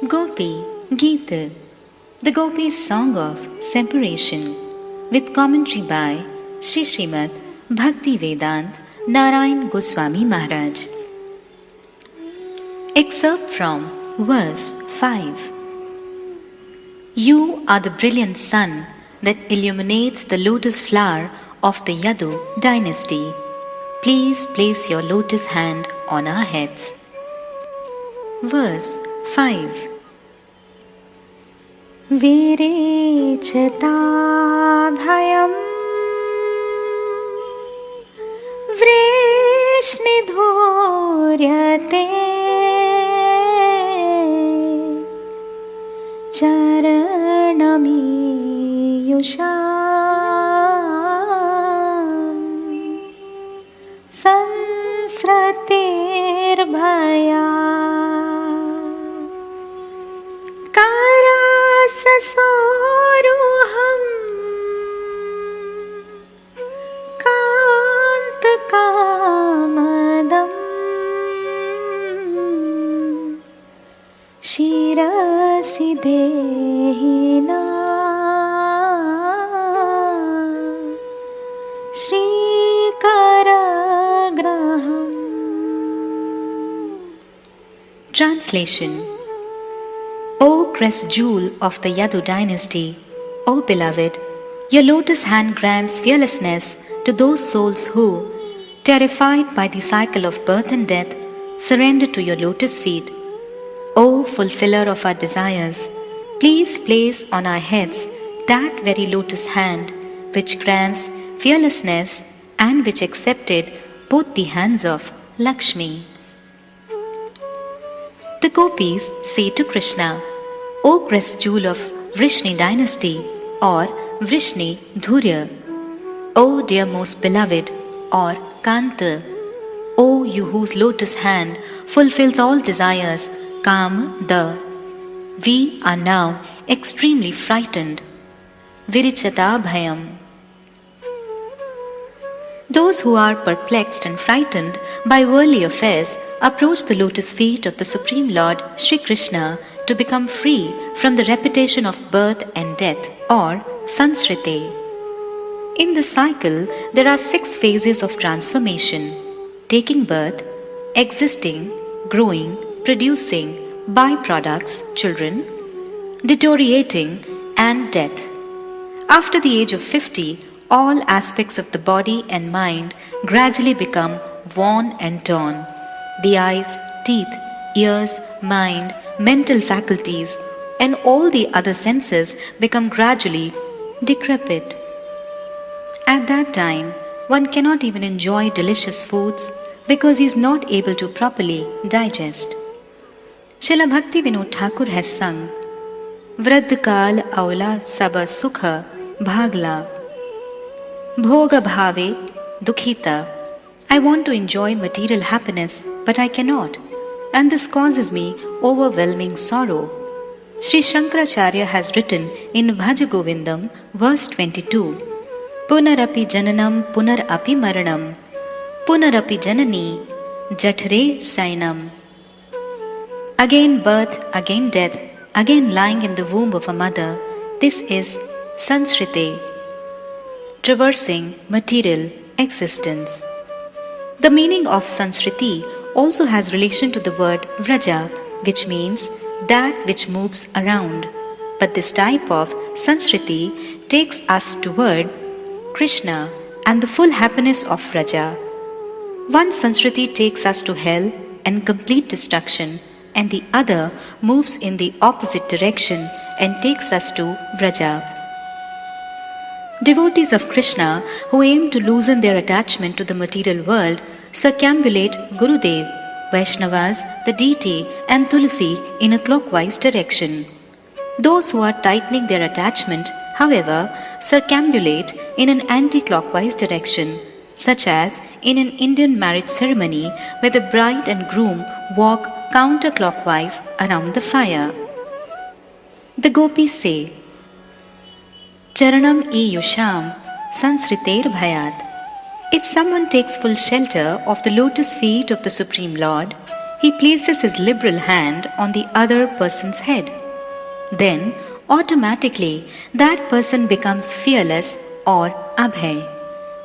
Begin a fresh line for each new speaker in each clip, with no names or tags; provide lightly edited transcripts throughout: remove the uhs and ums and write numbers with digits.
Gopi Gita, the Gopi's Song of Separation, with commentary by Srimad Bhaktivedanta and Narayana Gosvami Maharaja. Excerpt from verse 5. You are the brilliant sun that illuminates the lotus flower of the Yadu dynasty. Please place your lotus hand on our heads. Verse 5. vṛṣṇi-dhūrya vṛṣṇi-dhūrya tecaraṇam īyuṣāṁ saṁsṛter soruham kāntakamadam shirasi-dehina śrīkaragraham. Translation. O crest jewel of the Yadu dynasty, O beloved, your lotus hand grants fearlessness to those souls who, terrified by the cycle of birth and death, surrender to your lotus feet. O fulfiller of our desires, please place on our heads that very lotus hand which grants fearlessness and which accepted both the hands of Lakshmi. The gopis say to Krishna, O crest jewel of Vṛṣṇi dynasty or vṛṣṇi-dhūrya, O dear most beloved or Kanta, O you whose lotus hand fulfills all desires, Kama, we are now extremely frightened. Vṛṣṇi-dhūrya. Those who are perplexed and frightened by worldly affairs approach the lotus feet of the Supreme Lord Sri Krishna to become free from the repetition of birth and death or saṁsṛter. In the cycle, there are 6 phases of transformation: taking birth, existing, growing, producing byproducts, children, deteriorating, and death. After the age of 50, all aspects of the body and mind gradually become worn and torn. The eyes, teeth, ears, mind, mental faculties, and all the other senses become gradually decrepit. At that time, one cannot even enjoy delicious foods because he is not able to properly digest. Srila Bhaktivedanta Thakur has sung, Vriddh kal aula saba sukha bhagla, bhoga bhave dukhita. I want to enjoy material happiness, but I cannot, and this causes me overwhelming sorrow. Sri Shankaracharya has written in Bhaja Govindam, verse 22, Punarapi jananam punarapi maranam, punarapi janani jathare sainam. Again birth, again death, again lying in the womb of a mother. This is saṁsṛter, traversing material existence. The meaning of saṁsṛter also has relation to the word vraja, which means that which moves around. But this type of saṁsṛter takes us toward Krishna and the full happiness of vraja. One saṁsṛter takes us to hell and complete destruction, and the other moves in the opposite direction and takes us to vraja. Devotees of Krishna who aim to loosen their attachment to the material world circumambulate Gurudev, Vaishnavas, the deity, and Tulsi in a clockwise direction. Those who are tightening their attachment, however, circumambulate in an anti-clockwise direction, such as in an Indian marriage ceremony where the bride and groom walk counterclockwise around the fire. The gopis say, tecaraṇam īyuṣāṁ saṁsṛter bhayāt. If someone takes full shelter of the lotus feet of the Supreme Lord, he places his liberal hand on the other person's head. Then, automatically, that person becomes fearless or abhay.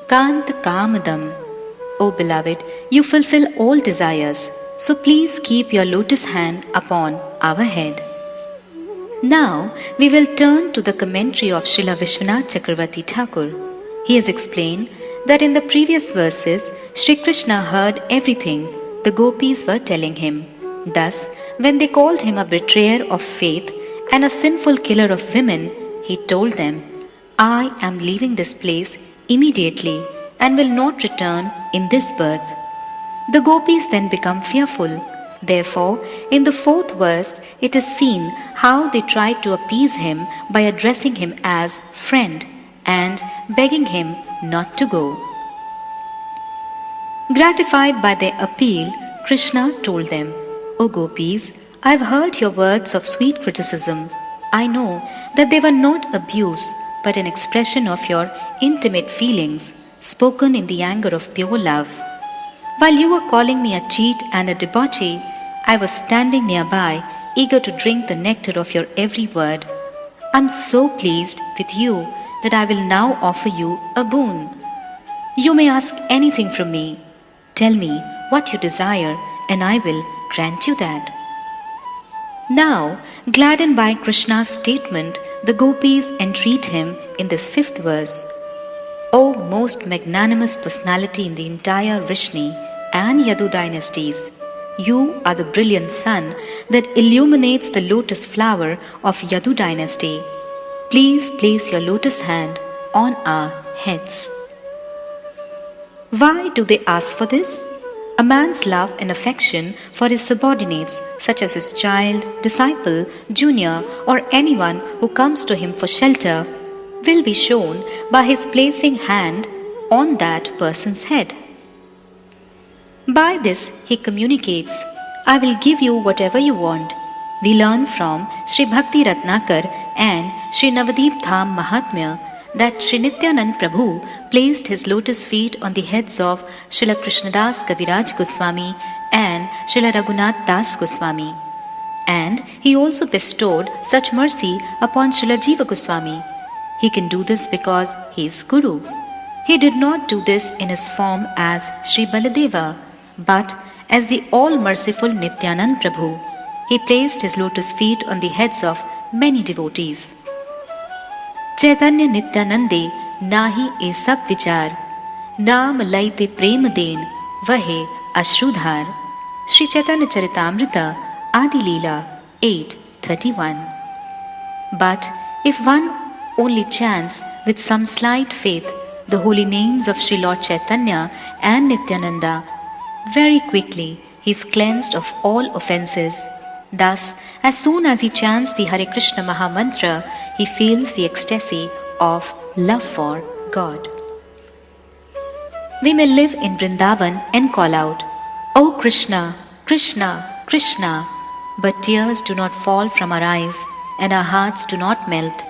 Kant kamadam. O beloved, you fulfill all desires, so please keep your lotus hand upon our head. Now, we will turn to the commentary of Srila Vishvanatha Chakravarti Thakur. He has explained that in the previous verses, Sri Krishna heard everything the gopis were telling him. Thus, when they called him a betrayer of faith and a sinful killer of women, he told them, I am leaving this place immediately and will not return in this birth. The gopis then become fearful. Therefore, in the 4th verse, it is seen how they tried to appease him by addressing him as friend and begging him not to go. Gratified by their appeal, Krishna told them, O gopis, I have heard your words of sweet criticism. I know that they were not abuse, but an expression of your intimate feelings, spoken in the anger of pure love. While you were calling me a cheat and a debauchee, I was standing nearby, eager to drink the nectar of your every word. I am so pleased with you that I will now offer you a boon. You may ask anything from me. Tell me what you desire, and I will grant you that. Now, gladdened by Krishna's statement, the gopis entreat him in this 5th verse. O most magnanimous personality in the entire Vṛṣṇi and Yadu dynasties, you are the brilliant sun that illuminates the lotus flower of Yadu dynasty. Please place your lotus hand on our heads. Why do they ask for this? A man's love and affection for his subordinates, such as his child, disciple, junior, or anyone who comes to him for shelter, will be shown by his placing hand on that person's head. By this, he communicates, I will give you whatever you want. We learn from Sri Bhakti Ratnakar and Sri Navadip Dham Mahatmya that Sri Nityanand Prabhu placed his lotus feet on the heads of Srila Krishnadas Kaviraj Goswami and Srila Raghunath Das Goswami. And he also bestowed such mercy upon Srila Jiva Gosvami. He can do this because he is Guru. He did not do this in his form as Sri Baladeva, but as the all-merciful Nityanand Prabhu. He placed his lotus feet on the heads of many devotees. Chaitanya Nityanande nahi e sab vichar, naam laite prem den, vahe ashrudhar. Sri Chaitanya Charitamrita, Adi Leela 8:31. But if one only chants with some slight faith the holy names of Sri Lord Chaitanya and Nityananda, very quickly he is cleansed of all offences. Thus, as soon as he chants the Hare Krishna Mahamantra, he feels the ecstasy of love for God. We may live in Vrindävana and call out, O Krishna, Krishna, Krishna, but tears do not fall from our eyes and our hearts do not melt.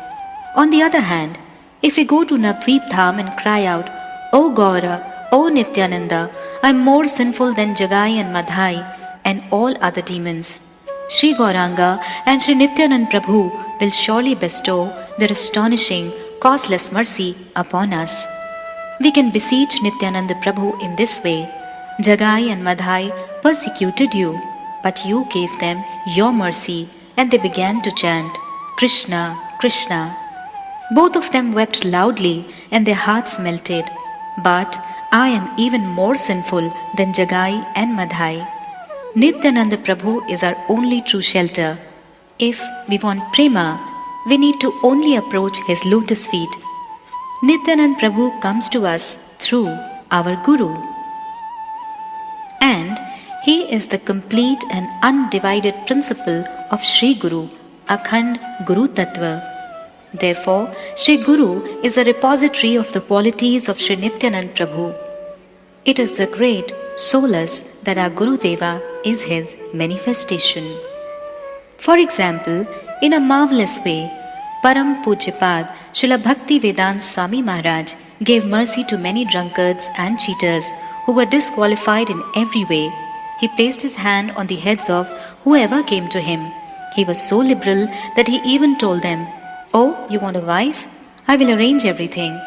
On the other hand, if we go to Navadvip Dham and cry out, O Gaura, O Nityananda, I am more sinful than Jagai and Madhai and all other demons, Sri Gauranga and Sri Nityanand Prabhu will surely bestow their astonishing, causeless mercy upon us. We can beseech Nityananda Prabhu in this way, Jagai and Madhai persecuted you, but you gave them your mercy, and they began to chant, Krishna, Krishna. Both of them wept loudly and their hearts melted. But I am even more sinful than Jagai and Madhai. Nityananda Prabhu is our only true shelter. If we want prema, we need to only approach his lotus feet. Nityananda Prabhu comes to us through our Guru. And he is the complete and undivided principle of Sri Guru, Akhand Guru Tattva. Therefore, Sri Guru is a repository of the qualities of Sri Nityanand Prabhu. It is a great solace that our Guru Deva is his manifestation. For example, in a marvelous way, Param Pujyapad Srila Bhaktivedanta Swami Maharaj gave mercy to many drunkards and cheaters who were disqualified in every way. he placed his hand on the heads of whoever came to him. He was so liberal that he even told them, "Oh, you want a wife? I will arrange everything."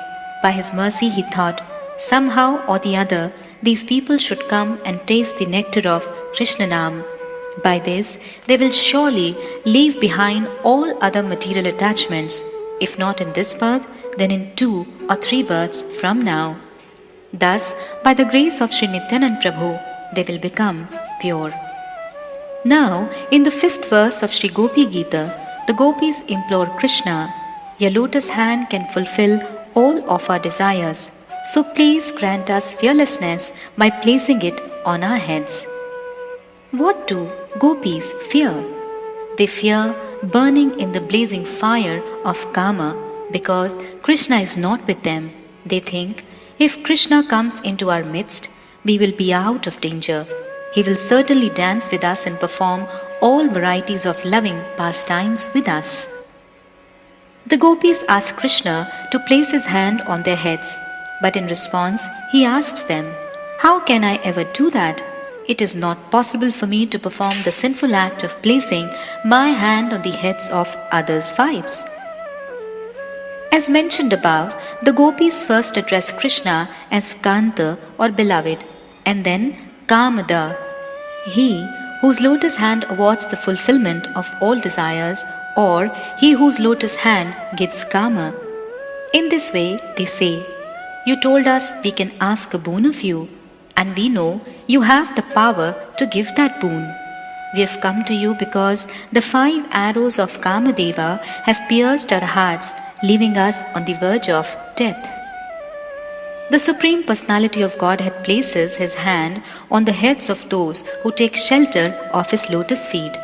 By his mercy, he thought, somehow or the other, these people should come and taste the nectar of vṛṣṇi-dhūrya. By this, they will surely leave behind all other material attachments, if not in this birth, then in 2 or 3 births from now. Thus, by the grace of Sri Nityanand Prabhu, they will become pure. Now, in the 5th verse of Sri Gopi Gita, the gopis implore Krishna, "Your lotus hand can fulfill all of our desires, so please grant us fearlessness by placing it on our heads." What do gopis fear? They fear burning in the blazing fire of Kama because Krishna is not with them. They think, if Krishna comes into our midst, we will be out of danger. He will certainly dance with us and perform all varieties of loving pastimes with us. The gopis ask Krishna to place his hand on their heads, but in response, he asks them, "How can I ever do that? It is not possible for me to perform the sinful act of placing my hand on the heads of others' wives." As mentioned above, the gopis first address Krishna as Kanta or beloved, and then Kamada, he whose lotus hand awards the fulfillment of all desires, or he whose lotus hand gives Kama. In this way, they say, "You told us we can ask a boon of you, and we know you have the power to give that boon. We have come to you because the 5 arrows of Kamadeva have pierced our hearts, leaving us on the verge of death." The Supreme Personality of Godhead places His hand on the heads of those who take shelter of His lotus feet.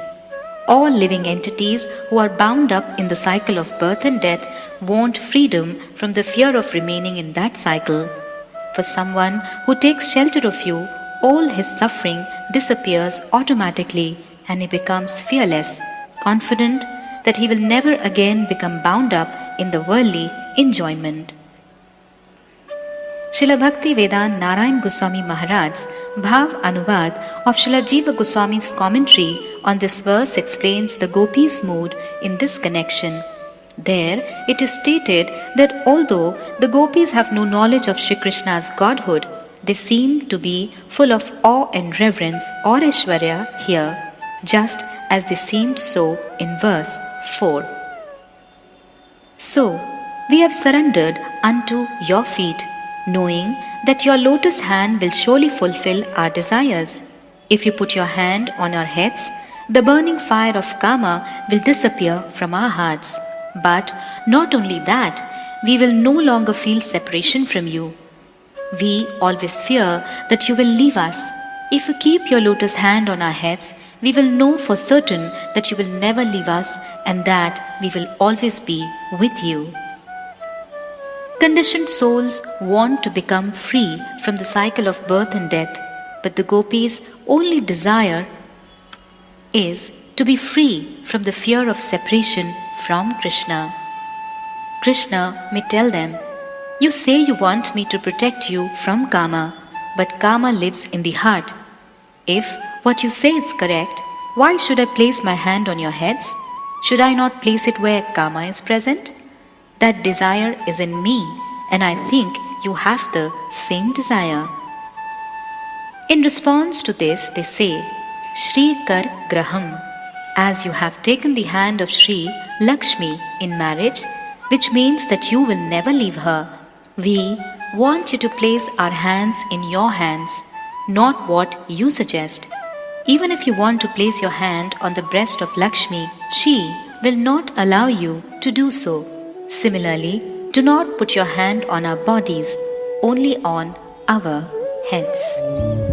All living entities who are bound up in the cycle of birth and death want freedom from the fear of remaining in that cycle. For someone who takes shelter of you, all his suffering disappears automatically and he becomes fearless, confident that he will never again become bound up in the worldly enjoyment. Srila Bhaktivedanta and Narayana Gosvami Maharaja's Bhav Anuvad of Srila Jiva Gosvami's commentary on this verse explains the gopis' mood in this connection. There, it is stated that although the gopis have no knowledge of Sri Krishna's godhood, they seem to be full of awe and reverence or aishwarya here, just as they seemed so in verse 4. "So, we have surrendered unto your feet, knowing that your lotus hand will surely fulfill our desires. If you put your hand on our heads, the burning fire of Kama will disappear from our hearts. But not only that, we will no longer feel separation from you. We always fear that you will leave us. If you keep your lotus hand on our heads, we will know for certain that you will never leave us and that we will always be with you." Conditioned souls want to become free from the cycle of birth and death, but the gopis' only desire is to be free from the fear of separation from Krishna. Krishna may tell them, "You say you want me to protect you from Kama, but Kama lives in the heart. If what you say is correct, why should I place my hand on your heads? Should I not place it where Kama is present? That desire is in me, and I think you have the same desire." In response to this, they say, "Shri Kar Graham," as you have taken the hand of Shri Lakshmi in marriage, which means that you will never leave her. We want you to place our hands in your hands, not what you suggest. Even if you want to place your hand on the breast of Lakshmi, she will not allow you to do so. Similarly, do not put your hand on our bodies, only on our heads.